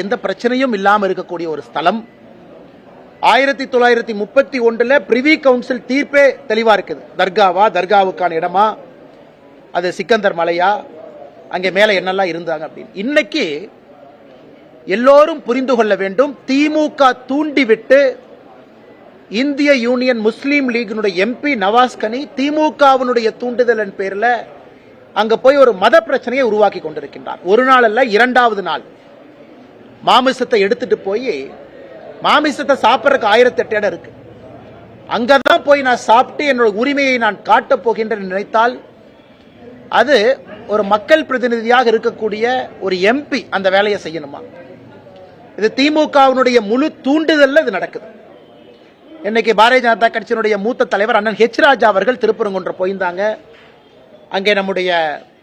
எந்த பிரச்சனையும் இல்லாமல் இருக்கக்கூடிய ஒரு ஸ்தலம். 1931 பிரிவி கவுன்சில் தீர்ப்பே தெளிவா இருக்குது. தர்காவா, தர்காவுக்கான இடமா, அது சிக்கந்தர் மலையா, அங்கே மேல என்னெல்லாம் இருந்தாங்க அப்படின்னு. இன்னைக்கு எல்லோரும் புரிந்து கொள்ள வேண்டும், திமுக தூண்டிவிட்டு இந்திய யூனியன் முஸ்லீம் லீகினுடைய எம்பி நவாஸ் கனி திமுகவினுடைய தூண்டுதலின் பேரில் அங்க போய் ஒரு மத பிரச்சனையை உருவாக்கி கொண்டிருக்கின்றார். ஒரு நாள் அல்ல, இரண்டாவது நாள் மாமிசத்தை எடுத்துட்டு போய் மாமிசத்தை சாப்பிட்றதுக்கு 1008 இடம் இருக்கு. அங்கதான் போய் நான் சாப்பிட்டு என்னோட உரிமையை நான் காட்டப் போகின்றேன் நினைத்தால் அது ஒரு மக்கள் பிரதிநிதியாக இருக்கக்கூடிய ஒரு எம்பி அந்த வேலையை செய்யணுமா? இது திமுகவினுடைய முழு தூண்டுதல்ல இது நடக்குது. இன்னைக்கு பாரதிய ஜனதா கட்சியினுடைய மூத்த தலைவர் அண்ணன் ஹெச் ராஜா அவர்கள் திருப்பரங்குன்றம் போயிருந்தாங்க. அங்கே நம்முடைய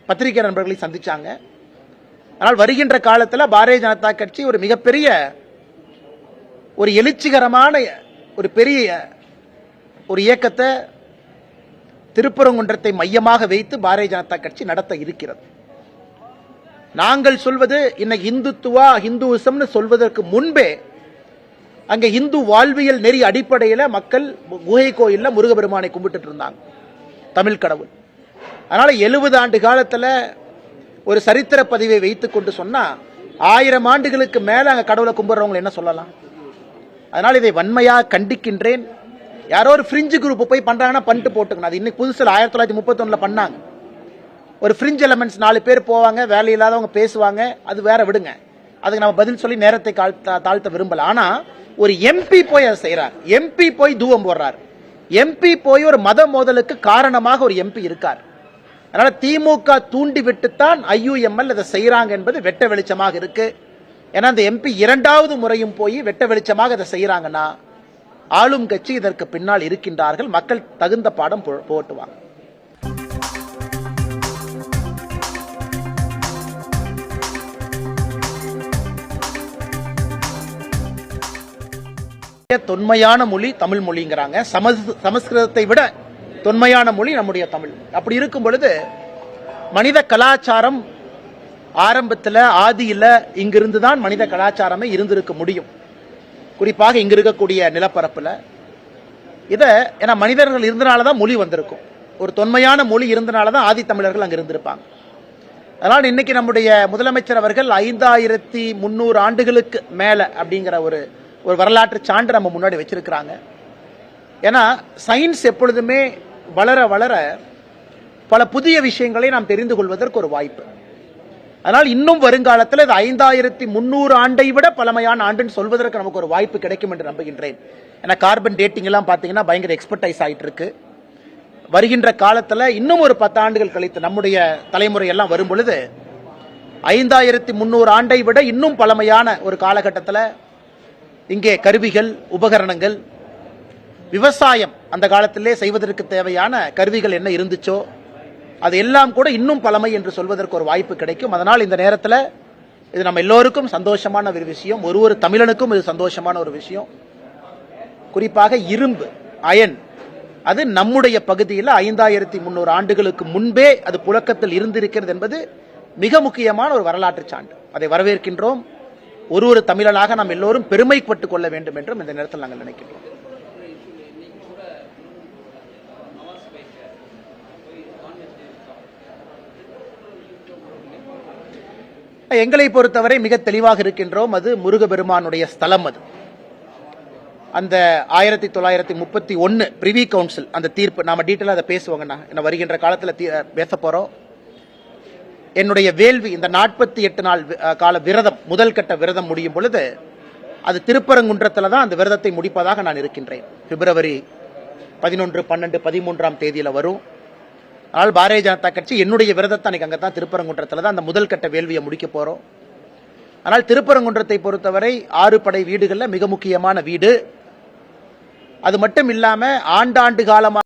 பத்திரிகை நண்பர்களை சந்திச்சாங்க. ஆனால் வருகின்ற காலத்தில் பாரதிய ஜனதா கட்சி ஒரு மிகப்பெரிய ஒரு எழுச்சிகரமான ஒரு பெரிய ஒரு இயக்கத்தை திருப்பரங்குன்றத்தை மையமாக வைத்து பாரதிய ஜனதா கட்சி நடத்த இருக்கிறது. நாங்கள் சொல்வது இன்னைக்கு இந்துத்துவா, ஹிந்துவிசம்னு சொல்வதற்கு முன்பே அங்கே இந்து வாழ்வியல் நெறி அடிப்படையில் மக்கள் குகை கோயில்ல முருகபெருமானை கும்பிட்டு இருந்தாங்க, தமிழ் கடவுள். அதனால 70 ஆண்டு காலத்தில் ஒரு சரித்திர பதிவை வைத்துக் கொண்டு சொன்னா 1000 ஆண்டுகளுக்கு மேல அங்க கடவுளை கும்பிடுறவங்க என்ன சொல்லலாம்? அதனால இதை வன்மையா கண்டிக்கின்றேன். யாரோ ஒரு ஃப்ரிஞ்சு குரூப் போய் பண்றாங்கன்னா பண்ணிட்டு போட்டுக்கணும். அது இன்னைக்கு புதுசில் 1931 பண்ணாங்க. ஒரு ஃப்ரிஞ்ச் எலமெண்ட்ஸ் 4 பேர் போவாங்க, வேலை இல்லாதவங்க பேசுவாங்க, அது வேற விடுங்க. அதுக்கு நம்ம பதில் சொல்லி நேரத்தை தாழ்த்த விரும்பல. ஆனா ஒரு எம்பி போய் அதை செய்யறார், எம்பி போய் தூவம் போடுறார், எம்பி போய் ஒரு மத மோதலுக்கு காரணமாக ஒரு எம்பி இருக்கார். அதனால திமுக தூண்டி விட்டுத்தான் IUML இதை செய்யறாங்க என்பது வெட்ட வெளிச்சமாக இருக்கு. ஏன்னா அந்த எம்பி 2வது முறையும் போய் வெட்ட வெளிச்சமாக இதை செய்யறாங்கன்னா ஆளும் கட்சி இதற்கு பின்னால் இருக்கின்றார்கள். மக்கள் தகுந்த பாடம் போட்டுவாங்க. தொன்மையான மொழி தமிழ் மொழிங்கிறாங்க. சமஸ்கிருதத்தை விட தொன்மையான மொழி நம்முடைய தமிழ். அப்படி இருக்கும் பொழுது மனித கலாச்சாரம் ஆரம்பத்தில் ஆதியில் இங்கிருந்து தான் மனித கலாச்சாரமே இருந்திருக்க முடியும். குறிப்பாக இங்க இருக்கக்கூடிய நிலப்பரப்புல இத ஏன்னா மனிதர்கள் இருந்தனாலதான் மொழி வந்திருக்கும். ஒரு தொன்மையான மொழி இருந்தனாலதான் ஆதி தமிழர்கள் அங்க இருந்திருப்பாங்க. அதனால இன்னைக்கு நம்முடைய முதலமைச்சர் அவர்கள் 5300 ஆண்டுகளுக்கு மேல அப்படிங்கிற ஒரு வரலாற்று சான்று நம்ம முன்னாடி வச்சிருக்கிறாங்க. ஏன்னா சயின்ஸ் எப்பொழுதுமே வளர வளர பல புதிய விஷயங்களை நாம் தெரிந்து கொள்வதற்கு ஒரு வாய்ப்பு. அதனால் இன்னும் வருங்காலத்தில் இது 5300 ஆண்டை விட பழமையான ஆண்டுன்னு சொல்வதற்கு நமக்கு ஒரு வாய்ப்பு கிடைக்கும் என்று நம்புகின்றேன். ஏன்னா கார்பன் டேட்டிங் எல்லாம் பார்த்தீங்கன்னா பயங்கர எக்ஸ்பர்டைஸ் ஆயிட்டு இருக்கு. வருகின்ற காலத்தில் இன்னும் ஒரு 10 ஆண்டுகள் கழித்து நம்முடைய தலைமுறை எல்லாம் வரும் பொழுது 5300 ஆண்டை விட இன்னும் பழமையான ஒரு காலகட்டத்தில் இங்கே கருவிகள், உபகரணங்கள், விவசாயம் அந்த காலத்திலே செய்வதற்கு தேவையான கருவிகள் என்ன இருந்துச்சோ அது எல்லாம் கூட இன்னும் பழமை என்று சொல்வதற்கு ஒரு வாய்ப்பு கிடைக்கும். அதனால் இந்த நேரத்தில் இது நம்ம எல்லோருக்கும் சந்தோஷமான ஒரு விஷயம், ஒரு தமிழனுக்கும் இது சந்தோஷமான ஒரு விஷயம். குறிப்பாக இரும்பு, அயன், அது நம்முடைய பகுதியில் 5300 ஆண்டுகளுக்கு முன்பே அது புழக்கத்தில் இருந்திருக்கிறது என்பது மிக முக்கியமான ஒரு வரலாற்று சான்று. அதை வரவேற்கின்றோம். ஒரு தமிழனாக நாம் எல்லோரும் பெருமைப்பட்டுக் கொள்ள வேண்டும் என்றும் இந்த நேரத்தில் நாங்கள் நினைக்கின்றோம். எங்களை பொறுத்தவரை மிக தெளிவாக இருக்கின்றோம். அது முருகபெருமானுடைய ஸ்தலம். அது அந்த 1931 பிரிவி கவுன்சில் அந்த தீர்ப்பு நாம டீட்டெயிலாக அதை பேசுவாங்கண்ணா. என்ன வருகின்ற காலத்தில் பேச போறோம். என்னுடைய வேள்வி இந்த 48 நாள் கால விரதம், முதல் கட்ட விரதம் முடியும் பொழுது அது திருப்பரங்குன்றத்தில் தான் அந்த விரதத்தை முடிப்பதாக நான் இருக்கின்றேன். பிப்ரவரி 11, 12, 13ஆம் தேதியில வரும். ஆனால் பாரதிய ஜனதா கட்சி என்னுடைய விரதத்தை அன்னைக்கு அங்கே தான் திருப்பரங்குன்றத்தில் தான் அந்த முதல் கட்ட வேள்வியை முடிக்க போறோம். ஆனால் திருப்பரங்குன்றத்தை பொறுத்தவரை 6 படை வீடுகளில் மிக முக்கியமான வீடு. அது மட்டும் இல்லாம ஆண்டாண்டு காலமாக